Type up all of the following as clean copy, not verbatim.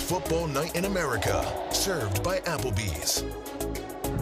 football night in America, served by Applebee's.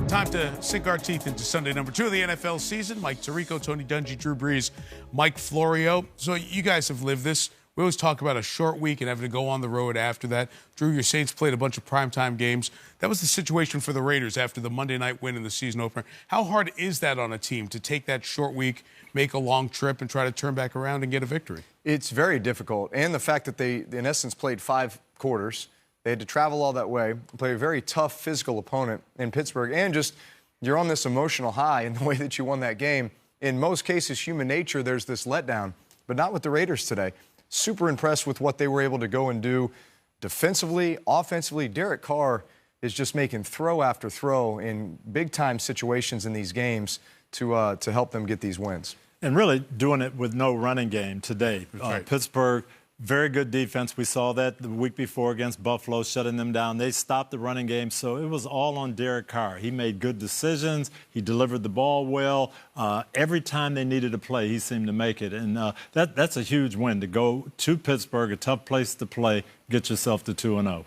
Time to sink our teeth into Sunday number 2 of the NFL season. Mike Tirico, Tony Dungy, Drew Brees, Mike Florio. So you guys have lived this. We always talk about a short week and having to go on the road after that. Drew, your Saints played a bunch of primetime games. That was the situation for the Raiders after the Monday night win in the season opener. How hard is that on a team to take that short week, make a long trip, and try to turn back around and get a victory? It's very difficult. And the fact that they, in essence, played 5 quarters. They had to travel all that way, play a very tough physical opponent in Pittsburgh, and just you're on this emotional high in the way that you won that game. In most cases, human nature, there's this letdown, but not with the Raiders today. Super impressed with what they were able to go and do defensively, offensively. Derek Carr is just making throw after throw in big-time situations in these games to help them get these wins. And really doing it with no running game today. Right. Pittsburgh, very good defense. We saw that the week before against Buffalo, shutting them down. They stopped the running game, so it was all on Derek Carr. He made good decisions. He delivered the ball well. Every time they needed to play, he seemed to make it. And that's a huge win to go to Pittsburgh, a tough place to play, get yourself to 2-0.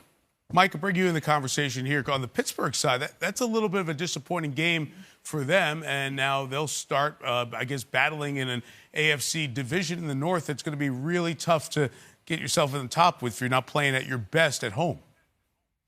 Mike, I'll bring you in the conversation here. On the Pittsburgh side, that's a little bit of a disappointing game for them, and now they'll start, I guess, battling in an AFC division in the North. That's going to be really tough to get yourself in the top with if you're not playing at your best at home.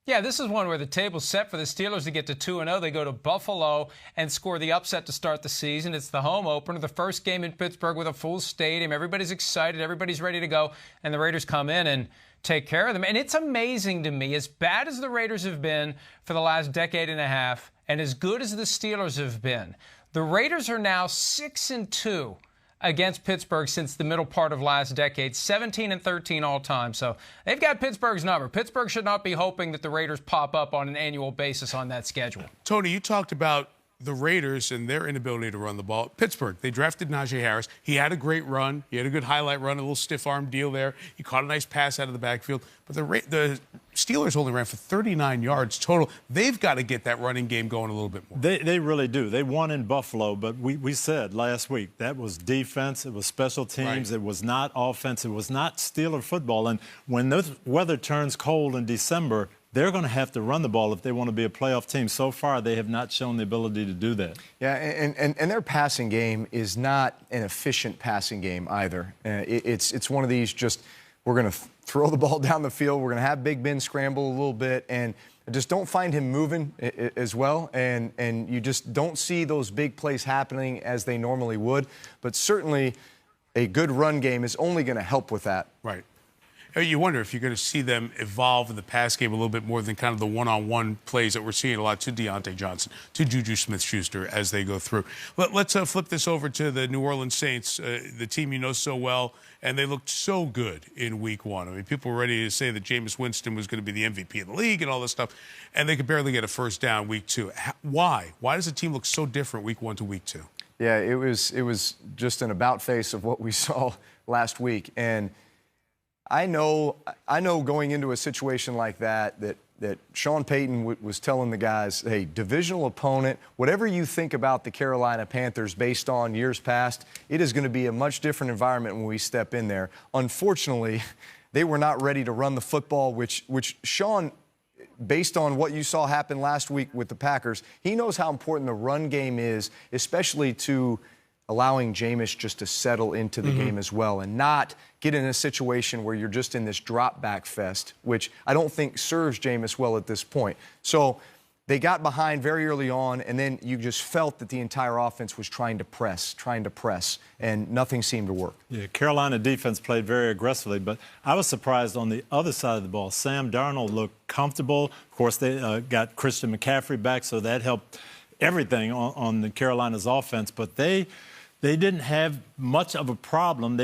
Yeah, this is one where the table's set for the Steelers to get to 2-0. They go to Buffalo and score the upset to start the season. It's the home opener, the first game in Pittsburgh with a full stadium. Everybody's excited. Everybody's ready to go. And the Raiders come in and take care of them. And it's amazing to me, as bad as the Raiders have been for the last decade and a half, and as good as the Steelers have been, the Raiders are now 6-2 against Pittsburgh since the middle part of last decade, 17-13 all time. So they've got Pittsburgh's number. Pittsburgh should not be hoping that the Raiders pop up on an annual basis on that schedule. Tony, you talked about the Raiders and their inability to run the ball. Pittsburgh, they drafted Najee Harris. He had a great run. He had a good highlight run, a little stiff-arm deal there. He caught a nice pass out of the backfield. But the Steelers only ran for 39 yards total. They've got to get that running game going a little bit more. They really do. They won in Buffalo, but we said last week that was defense. It was special teams. Right. It was not offense. It was not Steeler football. And when the weather turns cold in December, they're going to have to run the ball if they want to be a playoff team. So far, they have not shown the ability to do that. Yeah, and their passing game is not an efficient passing game either. It's one of these just we're going to throw the ball down the field. We're going to have Big Ben scramble a little bit, and I just don't find him moving as well. And you just don't see those big plays happening as they normally would. But certainly a good run game is only going to help with that. Right. You wonder if you're going to see them evolve in the pass game a little bit more than kind of the one-on-one plays that we're seeing a lot to Deontay Johnson, to Juju Smith-Schuster as they go through. Let's flip this over to the New Orleans Saints, the team you know so well, and they looked so good in Week 1. I mean, people were ready to say that Jameis Winston was going to be the MVP of the league and all this stuff, and they could barely get a first down Week 2. Why? Why does the team look so different Week 1 to Week 2? Yeah, it was just an about-face of what we saw last week, and I know going into a situation like that Sean Payton was telling the guys, hey, divisional opponent, whatever you think about the Carolina Panthers based on years past, it is going to be a much different environment when we step in there. Unfortunately, they were not ready to run the football, which Sean, based on what you saw happen last week with the Packers, he knows how important the run game is, especially to allowing Jameis just to settle into the game as well and not get in a situation where you're just in this drop-back fest, which I don't think serves Jameis well at this point. So they got behind very early on, and then you just felt that the entire offense was trying to press, and nothing seemed to work. Yeah, Carolina defense played very aggressively, but I was surprised on the other side of the ball. Sam Darnold looked comfortable. Of course, they got Christian McCaffrey back, so that helped everything on the Carolina's offense, but they didn't have much of a problem.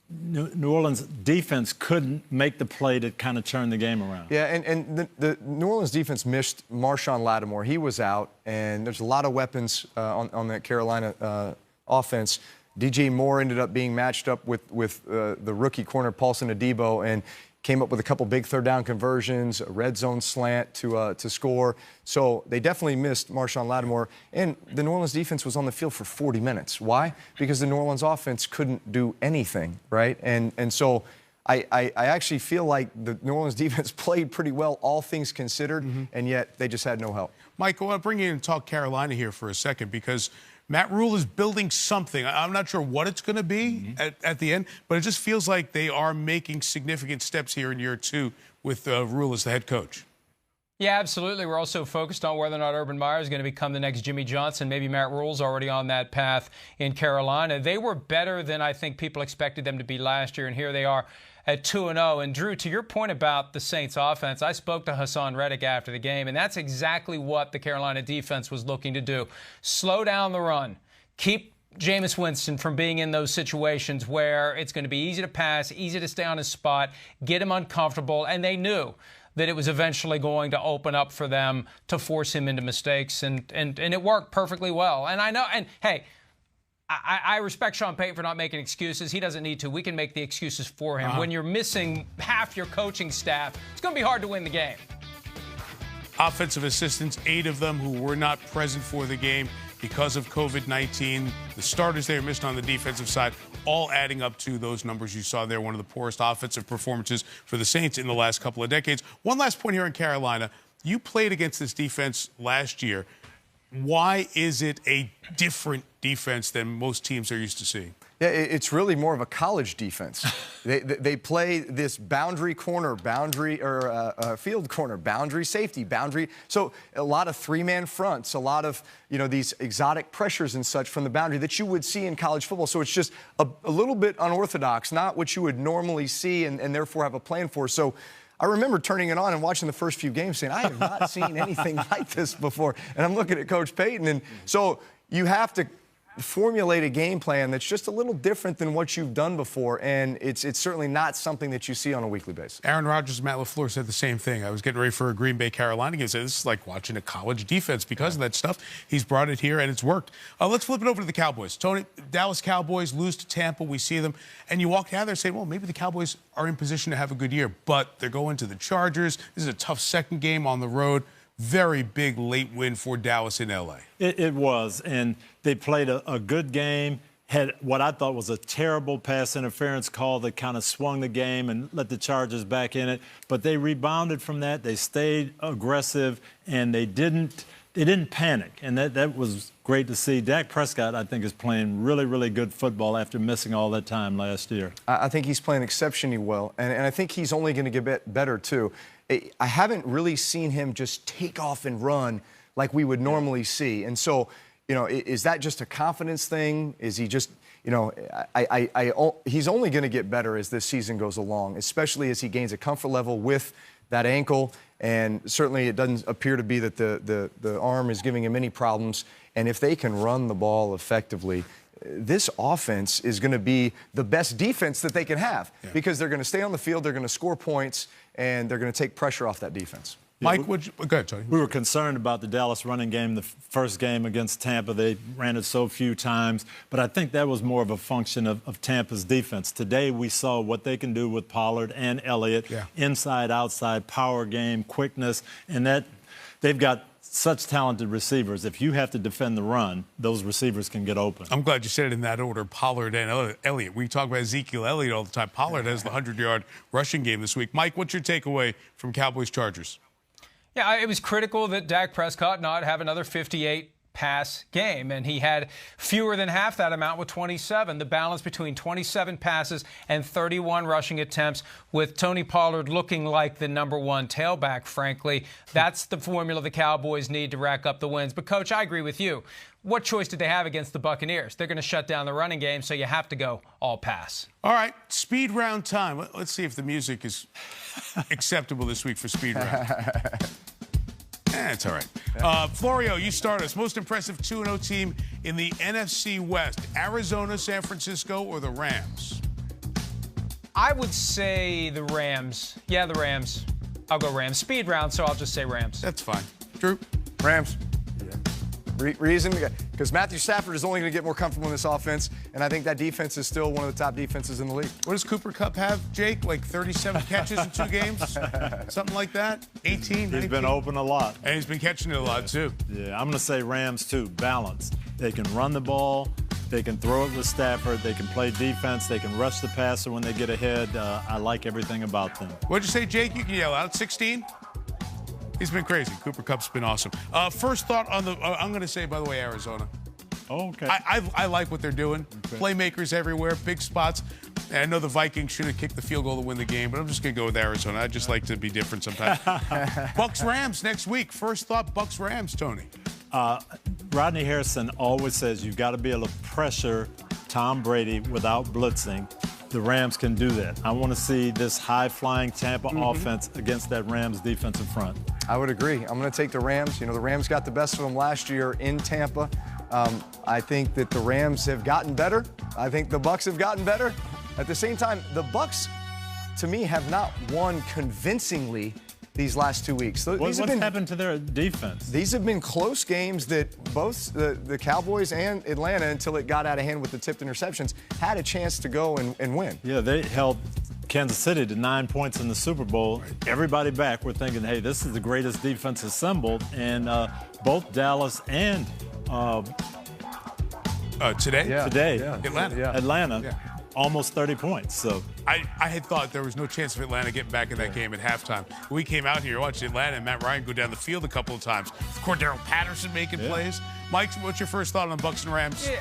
New Orleans defense couldn't make the play to kind of turn the game around. Yeah, and the New Orleans defense missed Marshawn Lattimore. He was out, and there's a lot of weapons on that Carolina offense. DJ Moore ended up being matched up with the rookie corner Paulson Adebo, and came up with a couple big third down conversions, a red zone slant to score. So they definitely missed Marshawn Lattimore. And the New Orleans defense was on the field for 40 minutes. Why? Because the New Orleans offense couldn't do anything, right? And so I actually feel like the New Orleans defense played pretty well, all things considered, and yet they just had no help. Mike, I want to bring you in and talk Carolina here for a second because Matt Rule is building something. I'm not sure what it's going to be at the end, but it just feels like they are making significant steps here in year 2 with Rule as the head coach. Yeah, absolutely. We're also focused on whether or not Urban Meyer is going to become the next Jimmy Johnson. Maybe Matt Rule's already on that path in Carolina. They were better than I think people expected them to be last year, and here they are at 2-0. And, Drew, to your point about the Saints offense, I spoke to Hassan Reddick after the game, and that's exactly what the Carolina defense was looking to do. Slow down the run. Keep Jameis Winston from being in those situations where it's going to be easy to pass, easy to stay on his spot, get him uncomfortable, and they knew that it was eventually going to open up for them to force him into mistakes, and it worked perfectly well. And I know, and hey, I respect Sean Payton for not making excuses. He doesn't need to. We can make the excuses for him. When you're missing half your coaching staff, it's going to be hard to win the game. Offensive assistants, 8 of them who were not present for the game because of COVID-19. The starters there missed on the defensive side, all adding up to those numbers you saw there. One of the poorest offensive performances for the Saints in the last couple of decades. One last point here in Carolina. You played against this defense last year. Why is it a different defense than most teams are used to seeing? Yeah, it's really more of a college defense. They play this boundary corner, field corner, boundary safety, boundary. So a lot of 3-man fronts, a lot of, these exotic pressures and such from the boundary that you would see in college football. So it's just a little bit unorthodox, not what you would normally see and therefore have a plan for. So I remember turning it on and watching the first few games saying, I have not seen anything like this before. And I'm looking at Coach Payton. And so you have to formulate a game plan that's just a little different than what you've done before, and it's certainly not something that you see on a weekly basis. Aaron Rodgers and Matt LaFleur said the same thing. I was getting ready for a Green Bay Carolina game. Said this is like watching a college defense because of that stuff. He's brought it here, and it's worked. Let's flip it over to the Cowboys. Tony, Dallas Cowboys lose to Tampa. We see them, and you walk down there saying, well, maybe the Cowboys are in position to have a good year, but they're going to the Chargers. This is a tough second game on the road. Very big late win for Dallas in L.A. It was, and they played a good game, had what I thought was a terrible pass interference call that kind of swung the game and let the Chargers back in it. But they rebounded from that. They stayed aggressive, and they didn't panic, and that was great to see. Dak Prescott, I think, is playing really, really good football after missing all that time last year. I think he's playing exceptionally well, and I think he's only going to get better, too. I haven't really seen him just take off and run like we would normally see. And so, is that just a confidence thing? Is he just, he's only going to get better as this season goes along, especially as he gains a comfort level with that ankle. And certainly it doesn't appear to be that the arm is giving him any problems. And if they can run the ball effectively, this offense is going to be the best defense that they can have because they're going to stay on the field, they're going to score points, and they're going to take pressure off that defense. Mike, go ahead, Tony. We were concerned about the Dallas running game, the first game against Tampa. They ran it so few times, but I think that was more of a function of Tampa's defense. Today we saw what they can do with Pollard and Elliott, inside, outside, power game, quickness, and that they've got such talented receivers. If you have to defend the run, those receivers can get open. I'm glad you said it in that order, Pollard and Elliott. We talk about Ezekiel Elliott all the time. Pollard has the 100-yard rushing game this week. Mike, what's your takeaway from Cowboys-Chargers? Yeah, it was critical that Dak Prescott not have another 58-pass game, and he had fewer than half that amount with 27. The balance between 27 passes and 31 rushing attempts, with Tony Pollard looking like the number one tailback, frankly. That's the formula the Cowboys need to rack up the wins. But, Coach, I agree with you. What choice did they have against the Buccaneers? They're going to shut down the running game, so you have to go all pass. All right, speed round time. Let's see if the music is acceptable this week for speed round. It's all right. Florio, you start us. Most impressive 2-0 team in the NFC West, Arizona, San Francisco, or the Rams? I would say the Rams. Yeah, the Rams. I'll go Rams. Speed round, so I'll just say Rams. That's fine. Drew? Rams. Reason? Because Matthew Stafford is only going to get more comfortable in this offense, and I think that defense is still one of the top defenses in the league. What does Cooper Kupp have, Jake? Like 37 catches in 2 games? Something like that? 18? 19? He's been open a lot. And he's been catching it a lot, too. Yeah, I'm going to say Rams, too. Balance. They can run the ball. They can throw it with Stafford. They can play defense. They can rush the passer when they get ahead. I like everything about them. What'd you say, Jake? You can yell out. 16? He's been crazy. Cooper Kupp's been awesome. First thought on the I'm going to say, by the way, Arizona. Oh, okay. I like what they're doing. Okay. Playmakers everywhere, big spots. And I know the Vikings should have kicked the field goal to win the game, but I'm just going to go with Arizona. I just like to be different sometimes. Bucs-Rams next week. First thought, Bucs-Rams, Tony. Rodney Harrison always says you've got to be able to pressure Tom Brady without blitzing. The Rams can do that. I want to see this high-flying Tampa offense against that Rams defensive front. I would agree. I'm going to take the Rams. You know, the Rams got the best of them last year in Tampa. I think that the Rams have gotten better. I think the Bucs have gotten better. At the same time, the Bucs, to me, have not won convincingly these last 2 weeks. What's happened to their defense? These have been close games that both the Cowboys and Atlanta, until it got out of hand with the tipped interceptions, had a chance to go and win. Yeah, they held Kansas City to 9 points in the Super Bowl. Everybody back, we're thinking, hey, this is the greatest defense assembled. And both Dallas and today? Yeah. Today. Yeah. Atlanta. Yeah. Atlanta. Yeah. Almost 30 points. So I had thought there was no chance of Atlanta getting back in that game at halftime. We came out here, watched Atlanta and Matt Ryan go down the field a couple of times. Cordero Patterson making plays. Mike, what's your first thought on the Bucs and Rams? Yeah.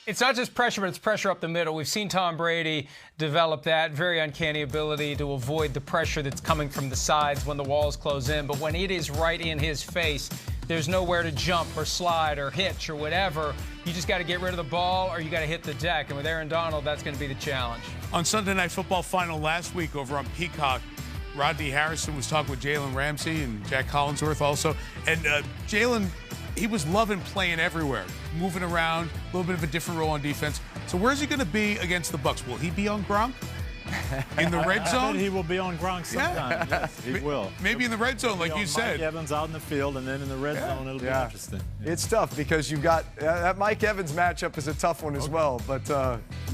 It's not just pressure, but it's pressure up the middle. We've seen Tom Brady develop that very uncanny ability to avoid the pressure that's coming from the sides when the walls close in. But when it is right in his face, there's nowhere to jump or slide or hitch or whatever. You just got to get rid of the ball or you got to hit the deck. And with Aaron Donald, that's going to be the challenge. On Sunday Night Football final last week over on Peacock, Rodney Harrison was talking with Jalen Ramsey and Jack Collinsworth also. And Jalen, he was loving playing everywhere, moving around, a little bit of a different role on defense. So where's he going to be against the Bucs? Will he be on Gronk? In the red zone? I bet he will be on Gronk sometime. Yeah. Yes, he will. Maybe in the red zone, like you said. Mike Evans out in the field, and then in the red zone, it'll be interesting. Yeah. It's tough because you've got that Mike Evans matchup is a tough one as well, but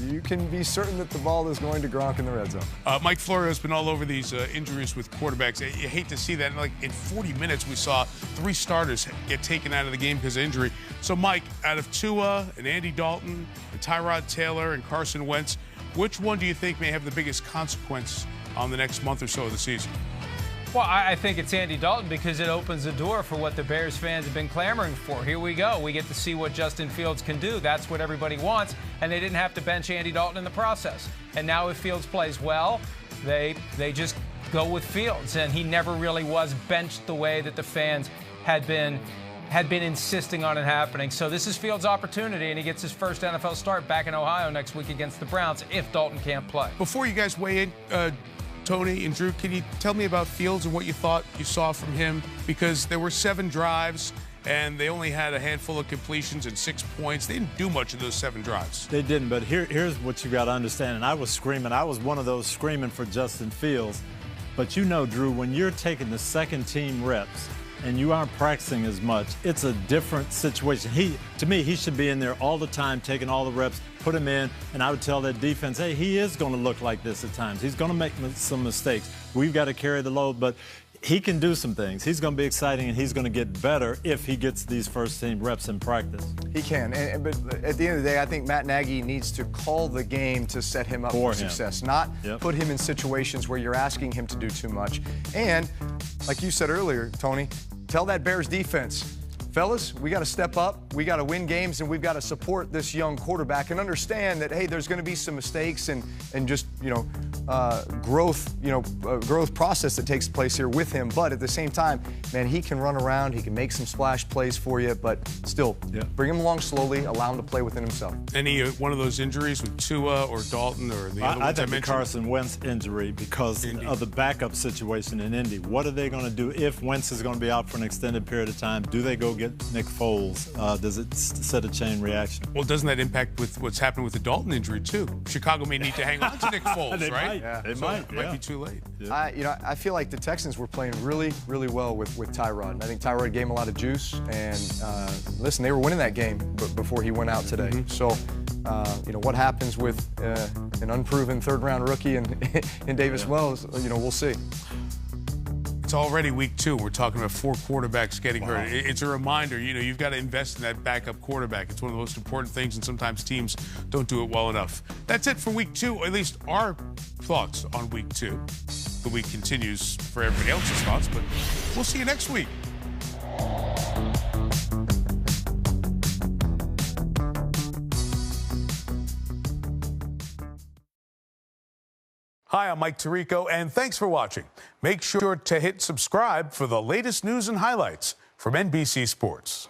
you can be certain that the ball is going to Gronk in the red zone. Mike Florio's been all over these injuries with quarterbacks. You hate to see that. Like in 40 minutes, we saw 3 starters get taken out of the game because of injury. So, Mike, out of Tua and Andy Dalton, and Tyrod Taylor and Carson Wentz, which one do you think may have the biggest consequence on the next month or so of the season? Well, I think it's Andy Dalton because it opens the door for what the Bears fans have been clamoring for. Here we go. We get to see what Justin Fields can do. That's what everybody wants, and they didn't have to bench Andy Dalton in the process. And now if Fields plays well, they just go with Fields, and he never really was benched the way that the fans had been insisting on it happening. So this is Fields' opportunity, and he gets his first NFL start back in Ohio next week against the Browns if Dalton can't play. Before you guys weigh in, Tony and Drew, can you tell me about Fields and what you thought you saw from him? Because there were 7 drives, and they only had a handful of completions and 6 points. They didn't do much of those 7 drives. They didn't, but here's what you got to understand, and I was screaming. I was one of those screaming for Justin Fields. But you know, Drew, when you're taking the second-team reps, and you aren't practicing as much, it's a different situation. To me, he should be in there all the time, taking all the reps, put him in, and I would tell that defense, hey, he is going to look like this at times. He's going to make some mistakes. We've got to carry the load, but he can do some things. He's going to be exciting, and he's going to get better if he gets these first-team reps in practice. He can, but at the end of the day, I think Matt Nagy needs to call the game to set him up for success, not put him in situations where you're asking him to do too much. And, like you said earlier, Tony, tell that Bears defense, fellas, we got to step up, we got to win games, and we've got to support this young quarterback and understand that, hey, there's going to be some mistakes and just, growth process that takes place here with him. But at the same time, man, he can run around, he can make some splash plays for you, but still, bring him along slowly, allow him to play within himself. Any one of those injuries with Tua or Dalton or the other ones I mentioned? The Carson Wentz injury because of the backup situation in Indy. What are they going to do if Wentz is going to be out for an extended period of time? Do they go get Nick Foles? Does it set a chain reaction? Well, doesn't that impact with what's happened with the Dalton injury, too? Chicago may need to hang on to Nick Foles, right? They might. It might be too late. Yeah. I feel like the Texans were playing really, really well with Tyrod. I think Tyrod gave him a lot of juice, and listen, they were winning that game before he went out today. So, what happens with an unproven third-round rookie in Davis Wells, we'll see. It's already week 2. We're talking about 4 quarterbacks getting hurt. It's a reminder, you've got to invest in that backup quarterback. It's one of the most important things, and sometimes teams don't do it well enough. That's it for week 2, or at least our thoughts on week 2. The week continues for everybody else's thoughts, but we'll see you next week. Hi, I'm Mike Tirico, and thanks for watching. Make sure to hit subscribe for the latest news and highlights from NBC Sports.